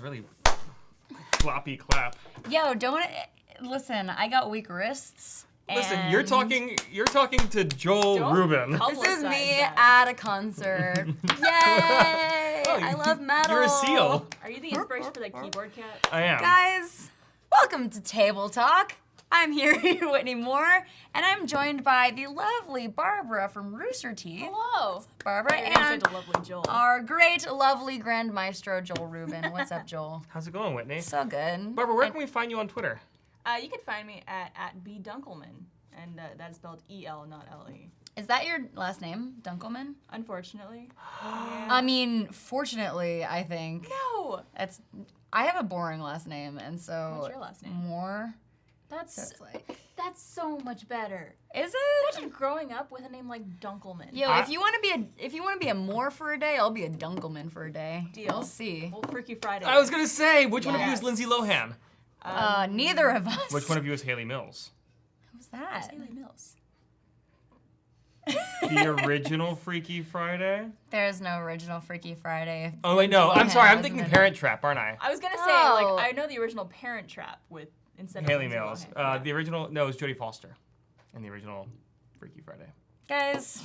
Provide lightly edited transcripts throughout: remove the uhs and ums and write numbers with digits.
really floppy clap. Yo, don't listen. I got weak wrists. Listen, you're talking to Joel Rubin. This is me at a concert. Yay! Oh, I love metal. You're a seal. Are you the inspiration for the keyboard cat? I am. Guys, welcome to Table Talk. I'm here, Whitney Moore, and I'm joined by the lovely Barbara from RoosterTeeth. Hello. Barbara, And the lovely Joel. our great, lovely Grand Maestro, Joel Rubin. What's up, Joel? How's it going, Whitney? So good. Barbara, where can we find you on Twitter? You can find me at Barbara Dunkelman, and that is spelled E-L, not L-E. Is that your last name, Dunkelman? Unfortunately. I mean, fortunately, I think. No. I have a boring last name, and so. What's your last name? Moore. That's so much better. Is it? Imagine growing up with a name like Dunkelman. Yo, if you want to be a Moore for a day, I'll be a Dunkelman for a day. Deal. We'll see. Old Freaky Friday. I was gonna say, which one of you is Yes. Lindsay Lohan? Neither of us. Which one of you is Haley Mills? Who's that? Haley Mills. The original Freaky Friday? There's no original Freaky Friday. Oh wait, no. I'm Lohan sorry. I'm wasn't thinking in Parent Trap, aren't I? I was gonna say, Oh. I know the original Parent Trap with instead Haley of Lindsay Mills. Lohan. The original, no, it was Jodie Foster in the original Freaky Friday. Guys,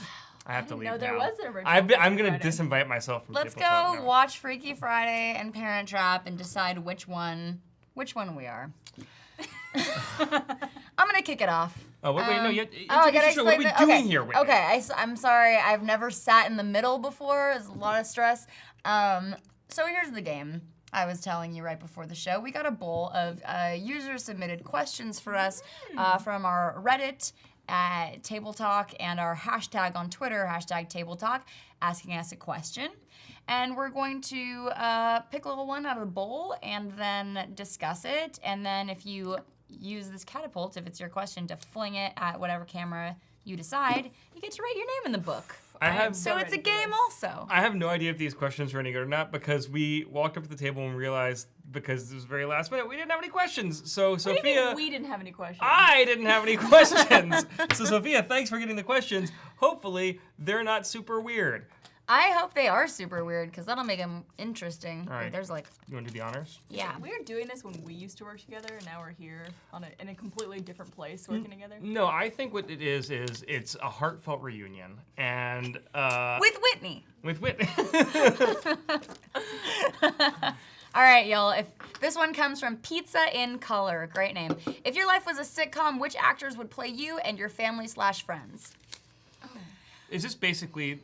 I have to leave know there now. was an original I'm Freaky gonna Friday. disinvite myself from let's Table Talk go now. watch Freaky Friday and Parent Trap and decide which one we are. I'm gonna kick it off. Oh, wait, no, you I gotta what are we explain doing here, Whitney? Okay, I'm sorry. I've never sat in the middle before. It's a lot of stress. So here's the game. I was telling you right before the show. We got a bowl of user-submitted questions for us from our Reddit at Table Talk and our hashtag on Twitter, hashtag Table Talk, asking us a question. And we're going to pick a little one out of the bowl and then discuss it. And then if you use this catapult, if it's your question, to fling it at whatever camera you decide, you get to write your name in the book. So it's a game also. I have no idea if these questions are any good or not because we walked up to the table and realized, because it was very last minute, we didn't have any questions. So What do you Sophia, mean we didn't have any questions? I didn't have any questions. So Sophia, thanks for getting the questions. Hopefully they're not super weird. I hope they are super weird because that'll make them interesting. All right. There's like, You want to do the honors? yeah. We were doing this when we used to work together, and now we're here in a completely different place working together. No, I think what it is it's a heartfelt reunion. And With Whitney. with Whitney. All right, y'all. If this one comes from Pizza in Color, great name. If your life was a sitcom, which actors would play you and your family/friends? Is this basically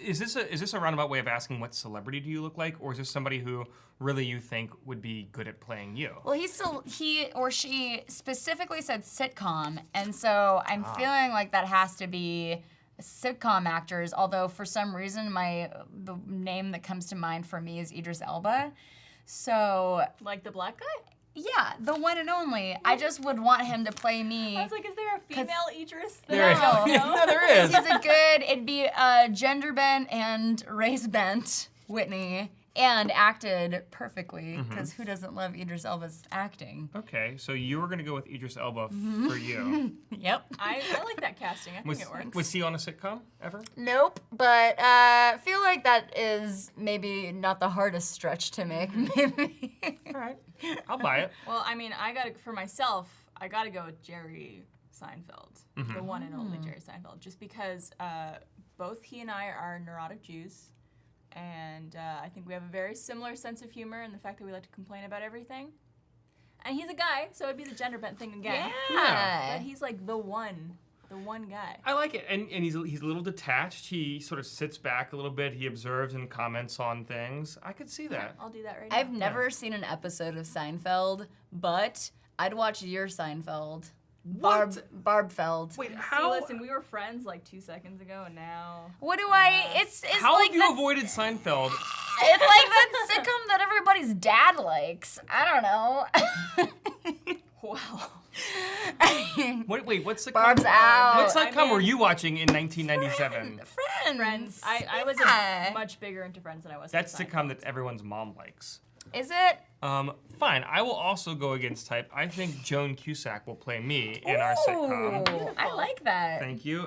is this a roundabout way of asking what celebrity do you look like, or is this somebody who really you think would be good at playing you? Well, he or she specifically said sitcom, and so I'm feeling like that has to be sitcom actors. Although for some reason the name that comes to mind for me is Idris Elba. So Like the black guy? yeah, the one and only. I just would want him to play me. I was like, is there a female Idris? There is. that I don't know? No, there is. It'd be gender bent and race bent Whitney, and acted perfectly, because who doesn't love Idris Elba's acting? Okay, so you were gonna go with Idris Elba for you. Yep. I like that casting. I think it works. Was he on a sitcom ever? Nope, but feel like that is maybe not the hardest stretch to make, maybe. All right, I'll buy it. Well, I mean, for myself, I gotta go with Jerry Seinfeld, the one and only Jerry Seinfeld, just because both he and I are neurotic Jews, and I think we have a very similar sense of humor in the fact that we like to complain about everything. And he's a guy, so it'd be the gender bent thing again. Yeah. But he's like the one guy. I like it, and he's a little detached. He sort of sits back a little bit. He observes and comments on things. I could see that. I'll do that right now. I've never seen an episode of Seinfeld, but I'd watch your Seinfeld. What? Barbfeld. Wait, See, how? listen, we were friends like 2 seconds ago, and now... What do I? It's How like have you avoided Seinfeld? It's like that sitcom that everybody's dad likes. I don't know. Wow. Wait, what sitcom? Barb's out. What sitcom I mean- were you watching in 1997? Friends. Friends. I was Yeah. much bigger into Friends than I was. That into sitcom Seinfeld. that everyone's mom likes. Is it? Fine. I will also go against type. I think Joan Cusack will play me in our sitcom. Ooh, I like that. Thank you.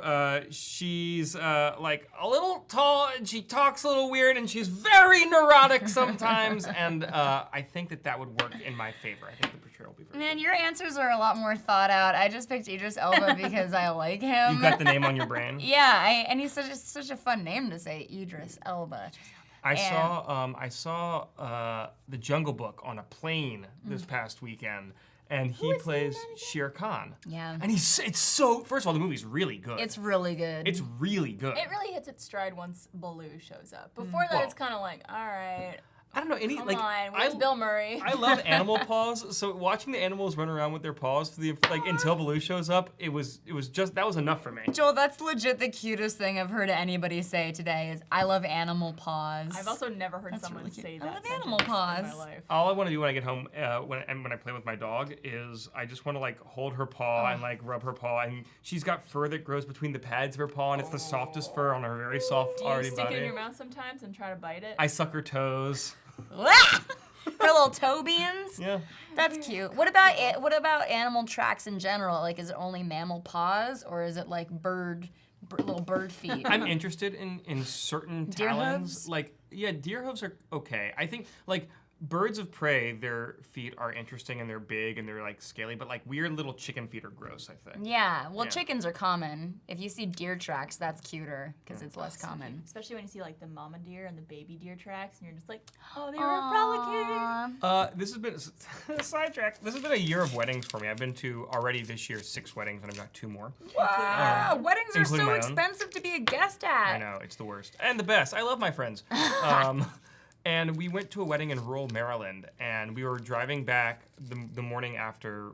She's like a little tall, and she talks a little weird, and she's very neurotic sometimes. And I think that would work in my favor. I think the portrayal will be very Man, good. your answers are a lot more thought out. I just picked Idris Elba because I like him. You've got the name on your brain. Yeah, and he's such a fun name to say, Idris Elba. I saw the Jungle Book on a plane this past weekend, and he plays Shere Khan. Yeah. And it's so. First of all, the movie's really good. It's really good. It's really good. It really hits its stride once Baloo shows up. Before that, Well- it's kind of like, all right, I don't know any come like. on, where's Bill Murray? I love animal paws, so watching the animals run around with their paws for until Baloo shows up, it was just that was enough for me. Joel, that's legit the cutest thing I've heard anybody say today is, I love animal paws. I've also never heard someone really cute. say I that love sentence animal in paws. my life. All I want to do when I get home, when I play with my dog, is I just want to like hold her paw and like rub her paw, and she's got fur that grows between the pads of her paw, and it's the softest fur on her very soft Do you already stick body. it in your mouth sometimes and try to bite it? I suck her toes. Her little toe beans. Yeah. That's cute. What about animal tracks in general? Like, is it only mammal paws, or is it like little bird feet? I'm interested in certain Deer talons. hooves? Like, yeah, deer hooves are okay. I think like birds of prey, their feet are interesting and they're big and they're like scaly, but like weird little chicken feet are gross, I think. Yeah, well, Yeah. chickens are common. If you see deer tracks, that's cuter because it's less common. Especially when you see like the mama deer and the baby deer tracks, and you're just like, oh, they were frolicking. Aw. This has been sidetrack. This has been a year of weddings for me. I've been to already this year 6 weddings, and I've got 2 more. Wow, weddings are including so my own. expensive to be a guest at. I know, it's the worst and the best. I love my friends. And we went to a wedding in rural Maryland, and we were driving back the morning after,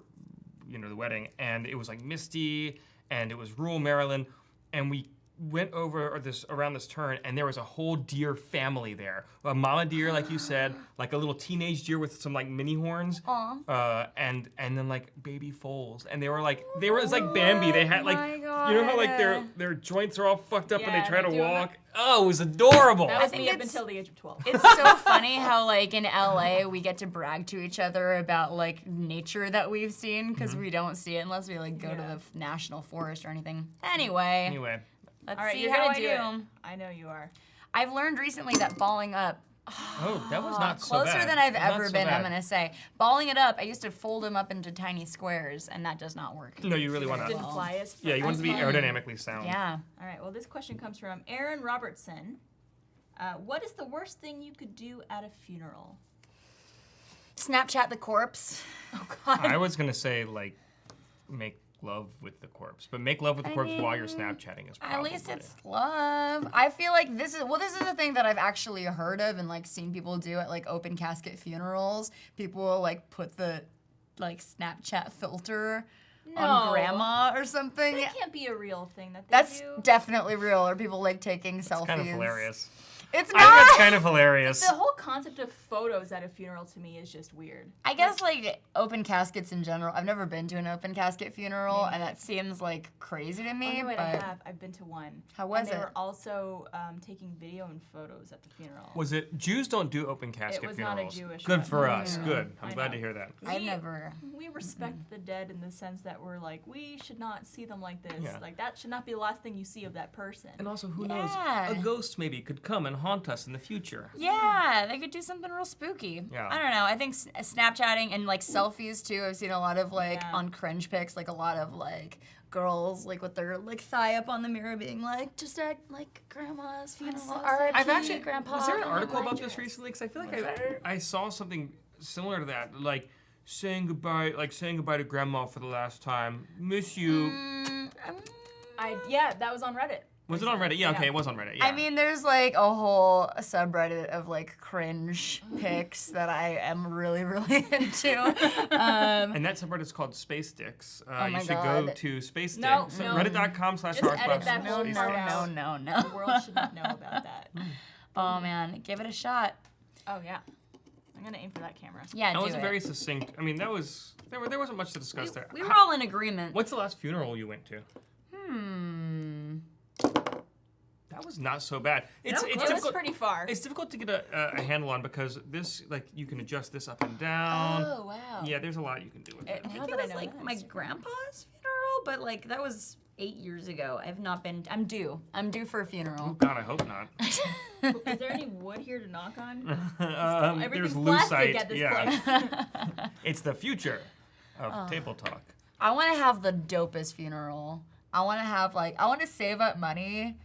the wedding, and it was like misty, and it was rural Maryland, and we went around this turn, and there was a whole deer family there. A mama deer, like you said, like a little teenage deer with some like mini horns, and then like baby foals, and it's like Bambi. They had like, my you know how like God. their joints are all fucked up when Yeah, they try to they do walk. Oh, it was adorable. That was think me up it's- until the age of 12. It's so funny how, like, in LA, we get to brag to each other about, like, nature that we've seen, because we don't see it unless we, like, go to the national forest or anything. Anyway, Anyway, let's All right, see you're how gonna I do do. it. I know you are. I've learned recently that balling up, oh, that was not so bad. closer than I've Not ever so been, bad. I'm going to say. Balling it up, I used to fold them up into tiny squares, and that does not work. No, you really want Didn't to. fly as Yeah, you want it to be well. aerodynamically sound. Yeah. All right, well, this question comes from Aaron Robertson. What is the worst thing you could do at a funeral? Snapchat the corpse. Oh, God. I was gonna say like make love with the corpse, but make love with the corpse while you're Snapchatting is probably. At least it's love. I feel like this is a thing that I've actually heard of and like seen people do at like open casket funerals. People will like put the like Snapchat filter on No. grandma or something. That can't be a real thing that they That's do. definitely real. Or people like taking selfies. kind of hilarious. It's I think not. it's kind of hilarious. The whole concept of photos at a funeral to me is just weird. I guess like open caskets in general. I've never been to an open casket funeral, and that seems like crazy to Oh, me. no, wait, but I have. I've been to one. How was and they it? were also taking video and photos at the funeral. Was it Jews don't do open casket was not a funerals? Jewish Good one. for us. Good. I'm I glad know. to hear that. I've We- never. We respect the dead in the sense that we're like, we should not see them like this. Yeah. Like, that should not be the last thing you see of that person. And also, who Yeah. knows? A ghost maybe could come and haunt us in the future. Yeah, they could do something real spooky. Yeah. I don't know. I think Snapchatting and like selfies too. I've seen a lot of like Yeah. on cringe pics, like a lot of like girls like with their like thigh up on the mirror, being like, just act like grandma's funeral. so R.I.P. I've actually. grandpa. Was there an in a article white about this dress. recently? Because I feel like I saw something similar to that, like saying goodbye to grandma for the last time. Miss you. Yeah, that was on Reddit. Was it on Reddit? Yeah, okay, it was on Reddit. Yeah. I mean, there's like a whole subreddit of like cringe pics that I am really, really into. And that subreddit is called Space Dicks. Oh my you should go God. to Space No, Dicks. no. Reddit.com/r/. Just edit that no, whole no, part no, out. no, no. The world should not know about that. Oh man, give it a shot. Oh, yeah. I'm going to aim for that camera. Yeah, That do was it. a very succinct. I mean, there wasn't much to discuss there. We were all in agreement. What's the last funeral you went to? That was not so bad. It's It was difficult. pretty far. It's difficult to get a handle on because this, like, you can adjust this up and down. Oh wow. Yeah, there's a lot you can do with it. I think Now it that I was know like that, my it's super grandpa's funeral, but like that was 8 years ago. I've not been. I'm due. I'm due for a Oh funeral. God, I hope not. Is there any wood here to knock on? There's Everything's lucite. plastic at this Yeah, place. it's the future of table talk. I want to have the dopest funeral. I want to have I want to save up money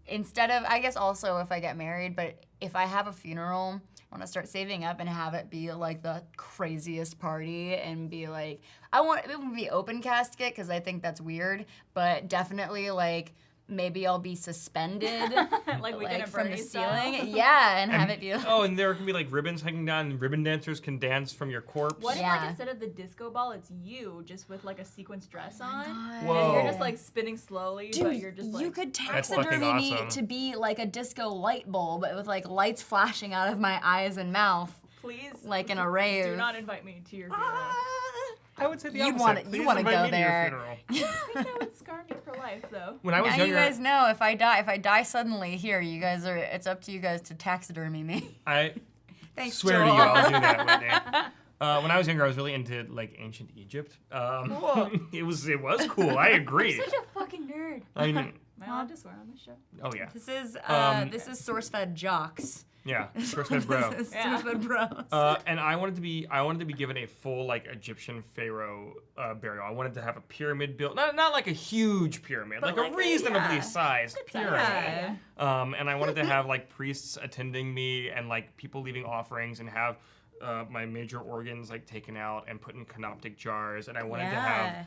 instead of, I guess also if I get married, but if I have a funeral, I want to start saving up and have it be like the craziest party and be like, it would be open casket because I think that's weird, but definitely like maybe I'll be suspended Like we did a from the Bernie style. ceiling. Yeah, and have it be Oh, and there can be like ribbons hanging down, and ribbon dancers can dance from your corpse. What if Yeah. like instead of the disco ball, it's you just with like a sequence dress on, Whoa. and you're just like spinning slowly, but Dude, you're just like you could That's taxidermy fucking me awesome. to be like a disco light bulb, but with like lights flashing out of my eyes and mouth, please, like in a rave. do not invite me to your funeral. I would say the You'd opposite. wanna- Please you wanna invite go me to your there. funeral. I think that would scar me for life, though. When I was Now younger, you guys know if I die suddenly here, you guys are. It's up to you guys to taxidermy me. I Thanks, swear Joel. to you, I'll do that, Whitney. When I was younger, I was really into like ancient Egypt. It was cool. I agree. Such a fucking nerd. I mean, Am I allowed to swear on this show? oh yeah, This is SourceFed jocks. yeah, SourceFed bro. This is Yeah. SourceFed bros. And I wanted to be given a full like Egyptian pharaoh burial. I wanted to have a pyramid built, not like a huge pyramid, But like a like a- reasonably yeah. sized pyramid. Yeah. And I wanted to have like priests attending me and like people leaving offerings and have my major organs like taken out and put in canoptic jars. And I wanted to have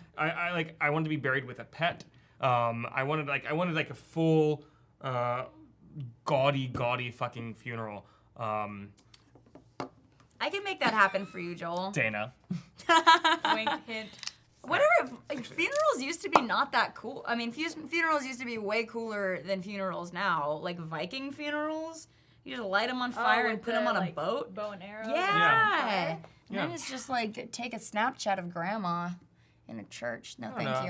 I wanted to be buried with a pet. I wanted like a full gaudy fucking funeral. I can make that happen for you, Joel. Dana. Wink, hint. Whatever. Like, funerals used to be not that cool. I mean, funerals used to be way cooler than funerals now. Like Viking funerals, you just light them on fire and with put them the, on a like, boat. Bow and arrow. Yeah. And Yeah. then it's just like take a Snapchat of grandma in a church. No, I don't thank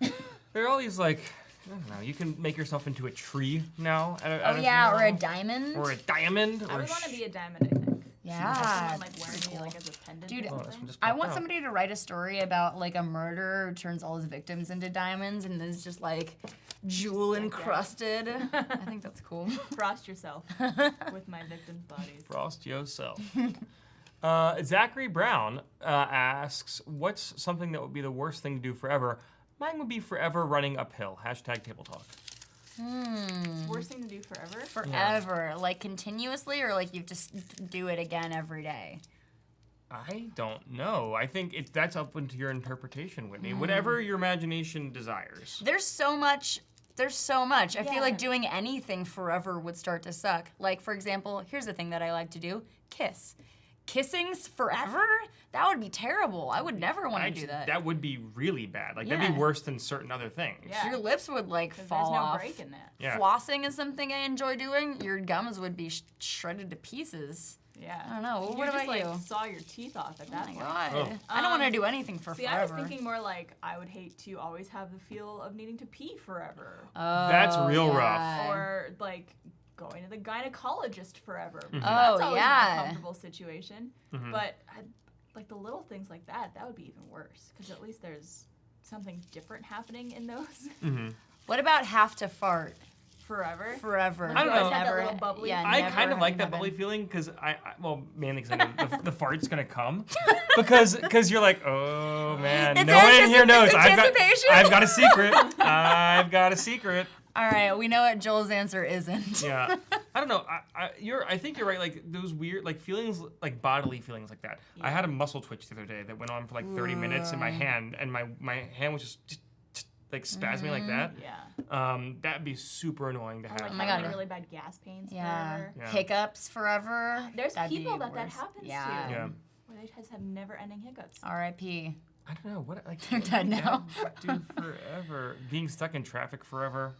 know. you. There are all these like, I don't know, you can make yourself into a tree now. At Oh a yeah, or a funeral. diamond. Or a diamond. I or would want to sh- be a diamond, I think. Yeah. Someone like wearing me like as a pendant. Dude, or Oh, this something. one just I popped want out. somebody to write a story about like a murderer who turns all his victims into diamonds and is just like jewel encrusted. I think that's cool. Frost yourself with my victims' bodies. Frost yourself. Zachary Brown asks, what's something that would be the worst thing to do forever? Mine would be forever running uphill. Hashtag table talk. Worst thing to do forever? Forever, like continuously, or like you just do it again every day. I don't know. I think that's up into your interpretation, Whitney. Whatever your imagination desires. There's so much. I feel Yeah. like doing anything forever would start to suck. Like, for example, here's the thing that I like to do: kiss. Kissing's forever? That would be terrible. I would never want to do that. That would be really bad. Like, that'd Yeah. be worse than certain other things. Yeah. Your lips would like 'Cause fall there's no off. break in that. Yeah. Flossing is something I enjoy doing. Your gums would be shredded to pieces. Yeah. I don't know. You What just about like you? saw your teeth off at Oh that my point. god. Oh. I don't want to do anything for See, forever. I was thinking more like I would hate to always have the feel of needing to pee forever. That's real yeah. rough. Or like going to the gynecologist forever. Oh, That's always yeah. a comfortable situation. But like the little things like that would be even worse because at least there's something different happening in those What about have to fart forever. forever? I don't know. That little bubbly- Yeah, I never kind of like having that bubbly been. feeling because well, mainly because I know the fart's gonna come, because you're like, oh man, It's no one in here knows. it's anticipation. I've got a secret. I've got a secret. All right, we know what Joel's answer isn't. Yeah, I don't know. I think you're right. Like those weird like feelings, like bodily feelings like that. I had a muscle twitch the other day that went on for like 30 minutes in my hand, and my hand was just like spasming like that. Yeah. That'd be super annoying to have. Like my having God. really bad gas pains Yeah. forever. Yeah. Hiccups forever. There's That'd be people that worse. happens Yeah. to. Yeah. Where they just have never-ending hiccups. R.I.P. I don't know what like. They're dead now. Dude, forever being stuck in traffic forever.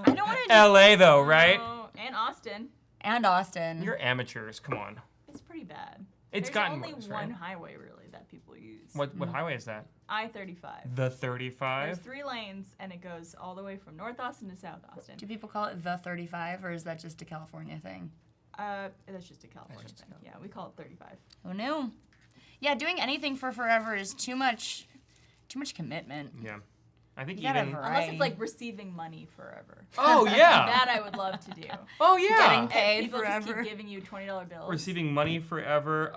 I don't want to do. L.A. though, right? Oh, and Austin. And Austin. You're amateurs. Come on. It's pretty bad. It's There's gotten only worse, one right? highway really that people use. What highway is that? I-35. The 35? There's 3 lanes, and it goes all the way from North Austin to South Austin. Do people call it the 35, or is that just a California thing? That's just a California just a thing. Yeah, we call it 35. Who knew? Yeah, doing anything for forever is too much commitment. Yeah. I think You gotta even... Unless it's like receiving money forever. Oh, yeah. That I would love to do. Oh, yeah. Getting And paid people forever. just keep giving you $20 bills. Receiving money forever,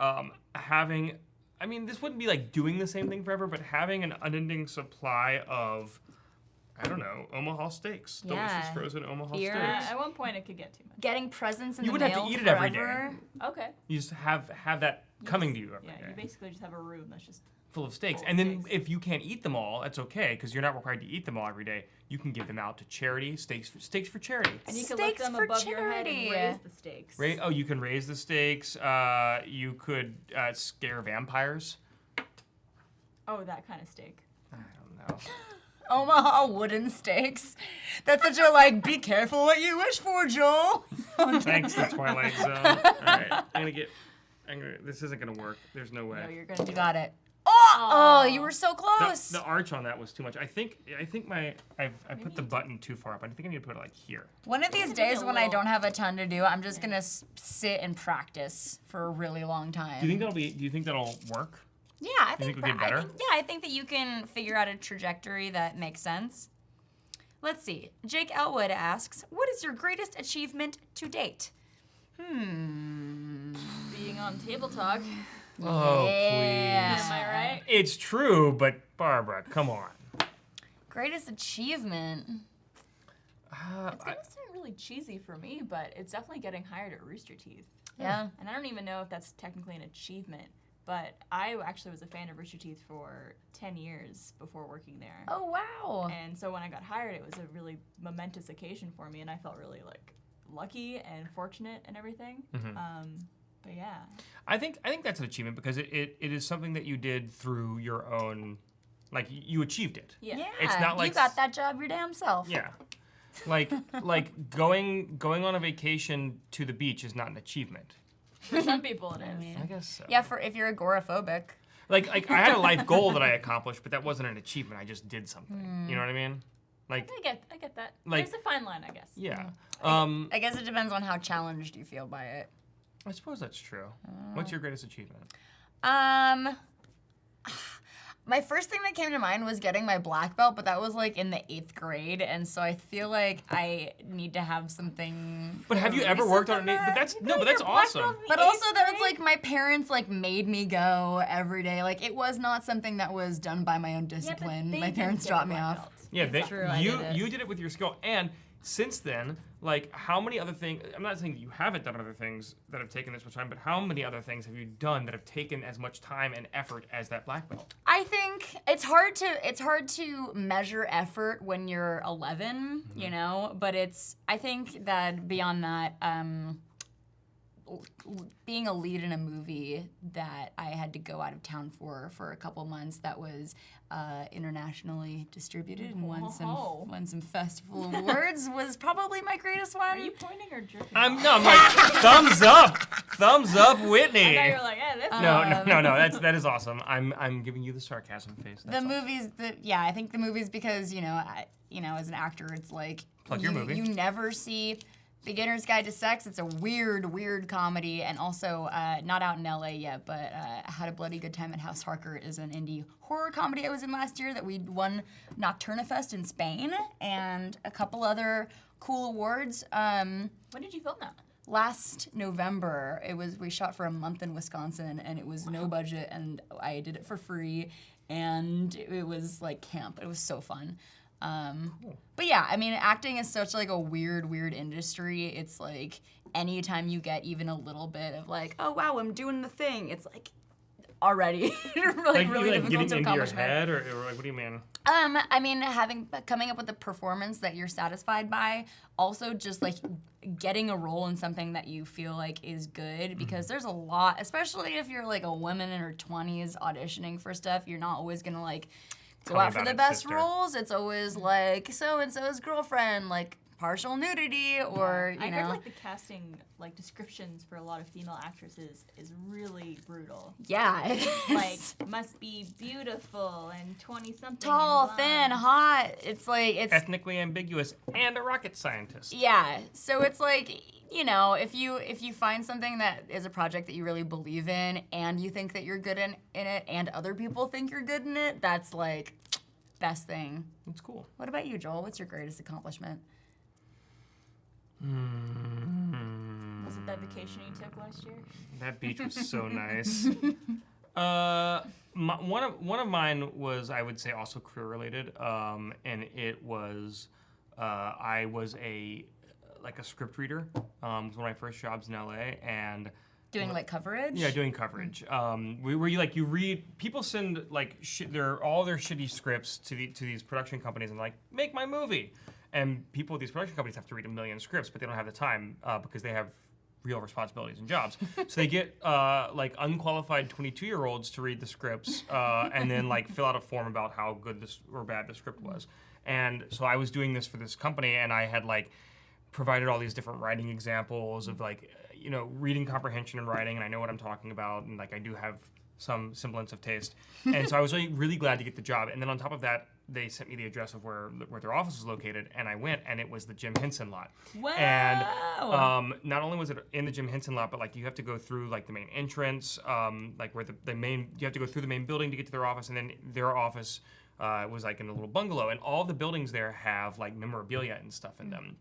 having... I mean, this wouldn't be like doing the same thing forever, but having an unending supply of, I don't know, Omaha steaks. Yeah. Delicious frozen Omaha Beer. steaks. At one point, it could get too much. Getting presents in You the wouldn't mail have to eat it forever. every day. Okay. You just have that coming to you every Yeah, day. you basically just have a room that's just Full of steaks. full of And then steaks. if you can't eat them all, that's okay, because you're not required to eat them all every day. You can give them out to charity, steaks for charity. And you can lift Steaks them for above your head and charity. raise the stakes. You can raise the steaks. You could scare vampires. Oh, that kind of steak. I don't know. Omaha wooden steaks. That's such a like, be careful what you wish for, Joel. Thanks, the Twilight Zone. All right, this isn't gonna work. There's no way. No, you're gonna do You got it. Oh, you were so The, close. the arch on that was too much. I think I put the button too far up. I think I need to put it like here. One of these Maybe days a when I little. don't have a ton to do, I'm just gonna sit and practice for a really long time. Do you think that'll work? Yeah, I think, think it'll get better? I think that you can figure out a trajectory that makes sense. Let's see. Jake Elwood asks, "What is your greatest achievement to date?" being on Table Talk. Oh, Yeah. Am I right? It's true, but Barbara, come on. Greatest achievement. It's gonna sound really cheesy for me, but it's definitely getting hired at Rooster Teeth. Yeah. And I don't even know if that's technically an achievement, but I actually was a fan of Rooster Teeth for 10 years before working there. Oh wow. And so when I got hired, it was a really momentous occasion for me, and I felt really like lucky and fortunate and everything. But yeah. I think that's an achievement because it is something that you did through your own, like you achieved it. Yeah. Yeah. It's not like you got that job your damn self. Yeah. Like going on a vacation to the beach is not an achievement. For some people it is. I guess so. Yeah, for if you're agoraphobic. Like I had a life goal that I accomplished, but that wasn't an achievement. I just did something. You know what I mean? Like I get that. Like- There's a fine line, I guess. yeah. I guess it depends on how challenged you feel by it. I suppose that's true. What's your greatest achievement? My first thing that came to mind was getting my black belt, but that was like in the 8th grade, and so I feel like I need to have something. But have you ever recent worked on than it? But that. that's awesome. But also that was like my parents like made me go every day. Like it was not something that was done by my own discipline. they My did parents get dropped a me black off. belt. Yeah, true, I you did it. you did it with your skill, and since then, like how many other things? I'm not saying that you haven't done other things that have taken this much time, but how many other things have you done that have taken as much time and effort as that black belt? I think it's hard to measure effort when you're 11, you know, but I think that beyond that, being a lead in a movie that I had to go out of town for a couple months that was internationally distributed and won some festival awards was probably my greatest one. Are you pointing or jerking? I'm like thumbs up, Whitney. I thought you were like, yeah, that's No, that is awesome. I'm giving you the sarcasm face. The That's all. movies, I think the movies because as an actor, it's like Plug your movie. You never see Beginner's Guide to Sex. It's a weird comedy, and also not out in LA yet, but Had a Bloody Good Time at House Harker is an indie horror comedy I was in last year that we won Nocturnafest in Spain and a couple other cool awards. When did you film that? Last November, we shot for a month in Wisconsin, and it was no budget, and I did it for free, and it was like camp. It was so fun. But yeah, I mean, acting is such like a weird industry. It's like anytime you get even a little bit of like, oh wow, I'm doing the thing, it's like already really difficult getting to into your accomplish. head, or like what do you mean? I mean, coming up with a performance that you're satisfied by, also just like getting a role in something that you feel like is good, because there's a lot, especially if you're like a woman in her 20s auditioning for stuff, you're not always gonna like go Tell me out for about the it, best sister. roles. It's always like so and so's girlfriend, like partial nudity or, I you heard know. like the casting like descriptions for a lot of female actresses is really brutal. Yeah. it Like is. must be beautiful and 20-something. Tall, thin, hot. It's like, it's. Ethnically ambiguous and a rocket scientist. Yeah, so it's like, you know, if you find something that is a project that you really believe in and you think that you're good in it and other people think you're good in it, that's like best thing. It's cool. What about you, Joel? What's your greatest accomplishment? Was it that vacation you took last year? That beach was so nice. One of mine was, I would say, also career related, and it was I was a script reader. It was one of my first jobs in LA, and Doing like coverage? yeah, doing coverage. Where you read, people send like all their shitty scripts to these production companies and like, make my movie. And people at these production companies have to read 1 million scripts, but they don't have the time because they have real responsibilities and jobs. So they get like unqualified 22-year-olds to read the scripts and then like fill out a form about how good this or bad the script was. And so I was doing this for this company, and I had like provided all these different writing examples of like, you know, reading comprehension and writing, and I know what I'm talking about, and like I do have some semblance of taste. And so I was really glad to get the job. And then on top of that, they sent me the address of where their office was located, and I went, and it was the Jim Henson lot. Wow. And not only was it in the Jim Henson lot, but like you have to go through like the main entrance, like where the main, you have to go through the main building to get to their office, and then their office was like in a little bungalow, and all the buildings there have like memorabilia and stuff in them.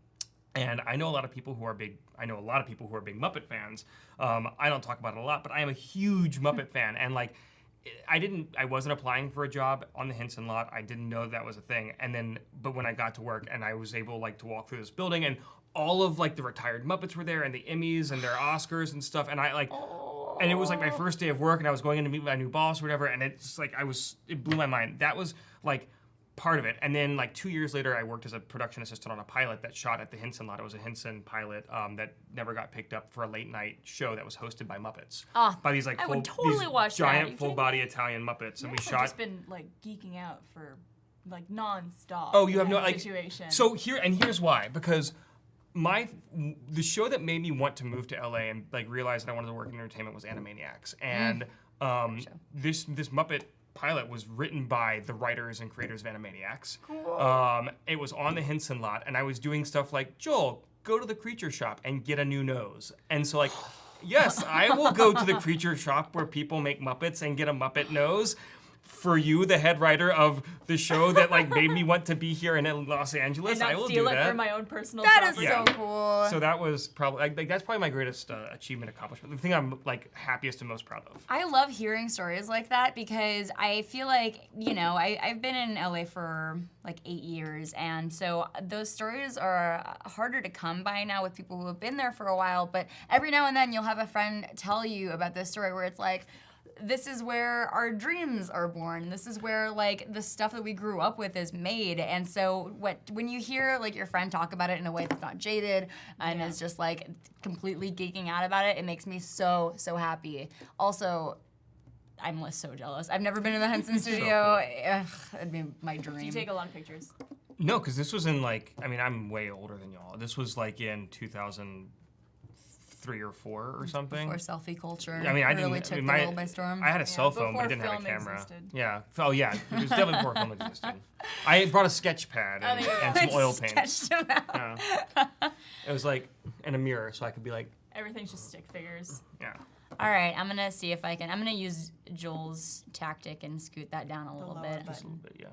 And I know a lot of people who are big Muppet fans. I don't talk about it a lot, but I am a huge Muppet fan. And like, I wasn't applying for a job on the Henson lot. I didn't know that was a thing. But when I got to work and I was able like to walk through this building, and all of like the retired Muppets were there, and the Emmys and their Oscars and stuff. And I like, and it was like my first day of work, and I was going in to meet my new boss or whatever. And it's like, it blew my mind. That was like part of it. And then like 2 years later, I worked as a production assistant on a pilot that shot at the Henson lot. It was a Henson pilot that never got picked up for a late night show that was hosted by Muppets. By these like I would totally watch that. Are you giant kidding full body Italian Muppets. And we I've shot. just been like geeking out for like nonstop. Oh, you have in no that like situation. So here's why, because the show that made me want to move to LA and like realize that I wanted to work in entertainment was Animaniacs. And this Muppet pilot was written by the writers and creators of Animaniacs. Cool. It was on the Henson lot, and I was doing stuff like, Joel, go to the creature shop and get a new nose. And so like, yes, I will go to the creature shop where people make Muppets and get a Muppet nose. For you, the head writer of the show that like made me want to be here in Los Angeles, and not I will steal do it that. for my own personal That is property. so cool. So that was probably like that's probably my greatest achievement accomplishment. The thing I'm like happiest and most proud of. I love hearing stories like that because I feel like, you know, I've been in LA for like 8 years, and so those stories are harder to come by now with people who have been there for a while, but every now and then you'll have a friend tell you about this story where it's like, this is where our dreams are born. This is where like the stuff that we grew up with is made. And so when you hear like your friend talk about it in a way that's not jaded and is just like completely geeking out about it, it makes me so happy. Also, I'm so jealous. I've never been in the Henson studio. Ugh, that'd be my dream. Do you take a lot of pictures? No, because this was in like, I mean, I'm way older than y'all. This was like in 2003 or 4 or something. Before selfie culture. I mean, I really didn't. took I mean, the world by storm. I had a cell phone, but I before didn't have a film camera. existed. Yeah. Oh yeah, it was definitely before film existed. I brought a sketch pad and, there you go. and some oil paint. Sketched him out. Yeah. It was like, and a mirror, so I could be like, Everything's just stick figures. yeah. All right, I'm gonna see if I'm gonna use Joel's tactic and scoot that down a little lower bit. button. Just a little bit, yeah.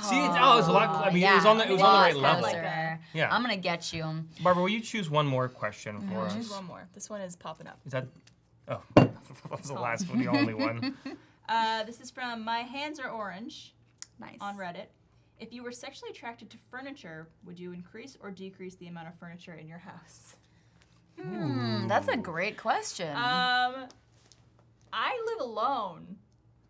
See, it was a lot. I mean, it was on the right level. Closer. Yeah. I'm gonna get you. Barbara, will you choose one more question for us? Choose one more. This one is popping up. Is that? Oh, that was the last one, the only one. This is from My Hands Are Orange Nice. on Reddit. If you were sexually attracted to furniture, would you increase or decrease the amount of furniture in your house? That's a great question. I live alone,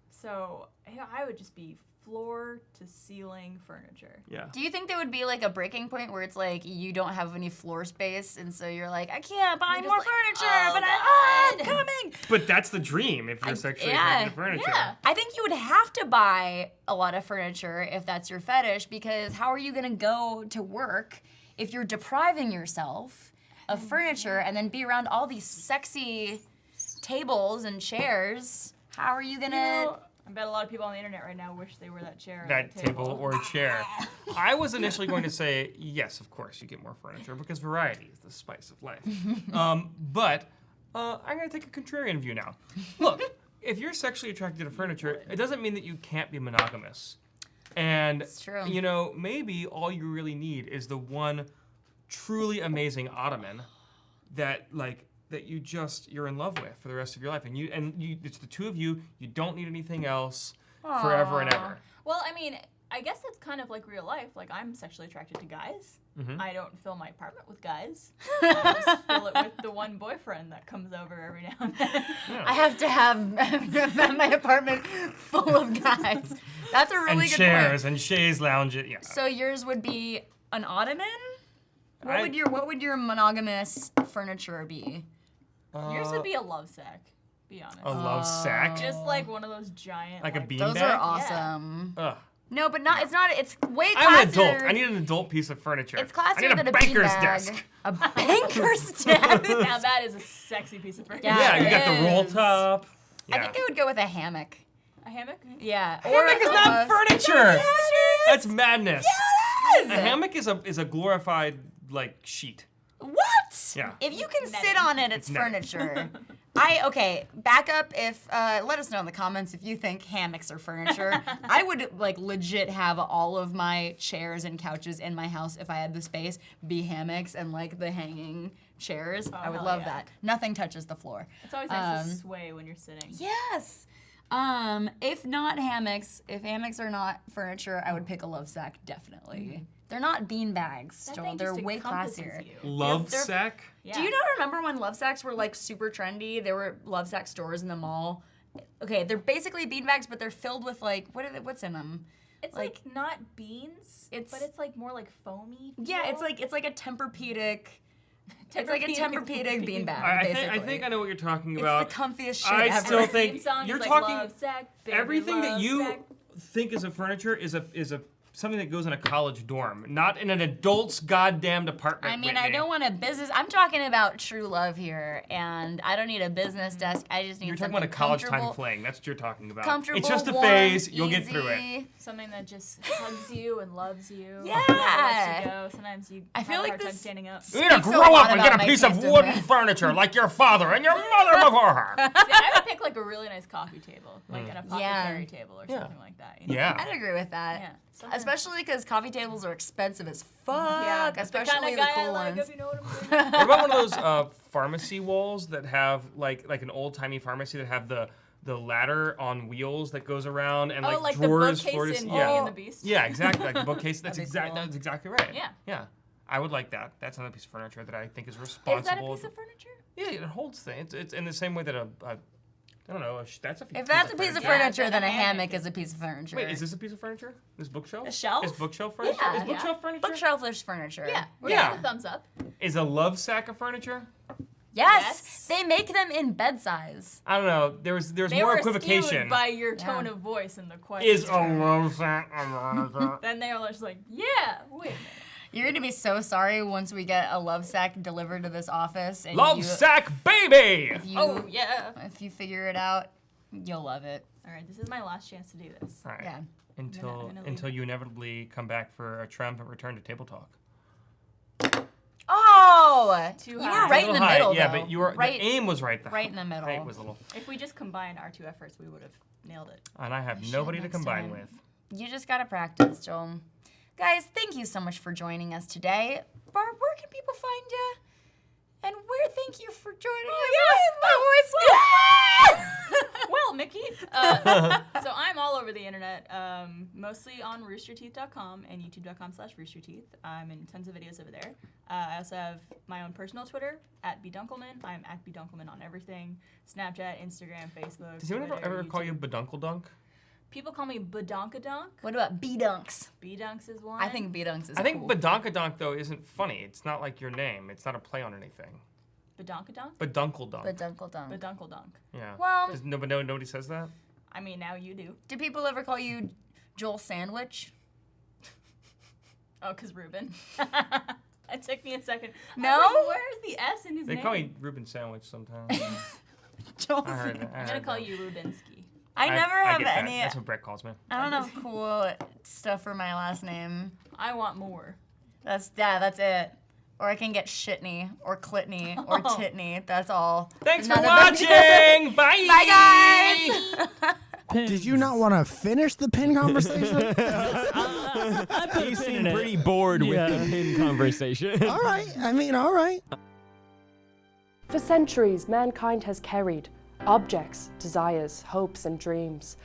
so I would just be floor to ceiling furniture. Yeah. Do you think there would be like a breaking point where it's like you don't have any floor space and so you're like, I can't buy You're more just like, furniture, "Oh, but I'm God." coming. But that's the dream if you're sexually attracted to furniture. Yeah. I think you would have to buy a lot of furniture if that's your fetish, because how are you gonna go to work if you're depriving yourself of furniture and then be around all these sexy tables and chairs? How are you gonna... I bet a lot of people on the internet right now wish they were that chair. or That table or chair. I was initially going to say, yes, of course, you get more furniture because variety is the spice of life. But I'm going to take a contrarian view now. Look, if you're sexually attracted to furniture, it doesn't mean that you can't be monogamous. And, It's true. you know, maybe all you really need is the one truly amazing ottoman that, like, that you're in love with for the rest of your life, and it's the two of you. You don't need anything else forever and ever. Well, I mean, I guess that's kind of like real life. Like, I'm sexually attracted to guys. Mm-hmm. I don't fill my apartment with guys. I just fill it with the one boyfriend that comes over every now and then. I have to have my apartment full of guys. That's a really And good chairs point. and chaise lounge. Yeah. So yours would be an ottoman? I- What would your monogamous furniture be? Yours would be a love sack, be honest. a love sack, Just like one of those giant. like a beanbag. Those are awesome. Ugh. No, but not. It's not. It's way classier. I'm an adult. I need an adult piece of furniture. It's I classier need than a a banker's beanbag. desk. A banker's desk. Now that is a sexy piece of furniture. Yeah. Yeah, you it got the roll is. top. Yeah. I think I would go with a hammock. A hammock? Yeah. Hammock is not furniture. Yes, That's madness. it is. A hammock is a glorified like sheet. What? Yeah. If you can Netting. sit on it, it's netting. furniture. Back up if let us know in the comments if you think hammocks are furniture. I would like legit have all of my chairs and couches in my house if I had the space be hammocks and like the hanging chairs. I would hell love yeah. that. Nothing touches the floor. It's always nice to sway when you're sitting. Yes. If not hammocks, if hammocks are not furniture, I would pick a love sack definitely. They're not bean bags, That Joel. thing They're just way encompasses classier. you. Love they're- sack. Yeah. Do you not remember when love sacks were like super trendy? There were love sack stores in the mall. Okay, they're basically beanbags, but they're filled with like what's in them? It's like not beans, but it's like more like foamy. Yeah, feel. it's like a Tempur-Pedic. It's like a Tempur-Pedic beanbag. I basically. think I know what you're talking It's about. the comfiest shit I ever. still Theme think song you're is like talking love sack, baby, everything that love you sack. think is a furniture is a something that goes in a college dorm, not in an adult's goddamned apartment. I mean, I Whitney. don't want a business. I'm talking about true love here, and I don't need a business desk. I just need You're talking something about a college time comfortable- fling. That's what you're talking about. Comfortable, It's just a warm, phase. You'll get through it. easy. Something that just hugs you and loves you. Yeah. Never lets you go. Sometimes you I feel have a like hard time this- standing up. You need to Speaks a grow lot up and about get a my piece of taste in wooden men. furniture like your father and your mother before her. See, I would pick like a really nice coffee table, like an Yeah. apothecary table or Yeah. something like that. You know? Yeah. I'd agree with that. Yeah. Something- Especially because coffee tables are expensive as fuck. Yeah, that's especially the kind of guy cool I like, ones. if you know what I'm saying. What about one of those pharmacy walls that have like an old timey pharmacy that have the ladder on wheels that goes around and Oh, like the drawers bookcase for in yeah. Beauty and the Beast? Yeah, exactly. Like the bookcase. That'd be cool. That's exactly right. Yeah. Yeah. I would like that. That's another piece of furniture that I think is responsible. Is that a piece of furniture? Yeah, it holds things. It's in the same way that I don't know. That's a piece. If that's a piece of Yeah, furniture, then then a a hammock hammock is a piece of furniture. Wait, is this a piece of furniture? This bookshelf? A shelf? Is bookshelf furniture? Yeah. Is bookshelf furniture? Bookshelfish furniture? Yeah. We're Yeah. giving a thumbs up. Is a love sack of furniture? Yes. Yes. They make them in bed size. I don't know. There's They more were equivocation. skewed by your tone Yeah. of voice in the question. Is a love sack a furniture? Then they are just like, yeah, wait a minute. You're gonna be so sorry once we get a love sack delivered to this office. And Love you, sack baby! If you, Oh, yeah. if you figure it out, you'll love it. All right, this is my last chance to do this. All right. Yeah. Until gonna leave it. you inevitably come back for a triumphant return to table talk. Oh, Too you high. were right in the High, middle. yeah, though. but you were right. the aim was right. right in the middle. Height was a little, If we just combined our two efforts, we would have nailed it. and I have should nobody to next combine time. with. You just gotta practice, Joel. Guys, thank you so much for joining us today. Barb, where can people find you? And where? Thank you for joining us. Why is my voice? Well, Mickey. So I'm all over the internet, mostly on RoosterTeeth.com and YouTube.com/RoosterTeeth. I'm in tons of videos over there. I also have my own personal Twitter, @BDunkelman. I'm @BDunkelman on everything. Snapchat, Instagram, Facebook. Does anyone Twitter, ever call you YouTube. Badunkle Dunk? People call me Badonkadonk. What about B-Dunks? B-Dunks is one. I think B-Dunks is I think cool. Badonkadonk, though, isn't funny. It's not like your name. It's not a play on anything. Badonkadonk? Badunkledunk. Badunkledunk. Badunkledonk. Yeah. Well- Nobody says that? I mean, now you do. Do people ever call you Joel Sandwich? Oh, because Ruben. It took me a second. No? I was like, where's the S in his They name? call me Reuben Sandwich sometimes. Joel I heard Sandwich. that. I'm going to call you Rubinsky. I never have get that. any. That's what Brett calls me. I don't have cool stuff for my last name. I want more. That's it. Or I can get Shitney or Clitney or Titney. That's all. Thanks None for of them- watching. Bye. Bye, guys. Did you not want to finish the pin conversation? He seemed pretty bored with the pin conversation. All right. I mean, all right. For centuries, mankind has carried objects, desires, hopes, and dreams.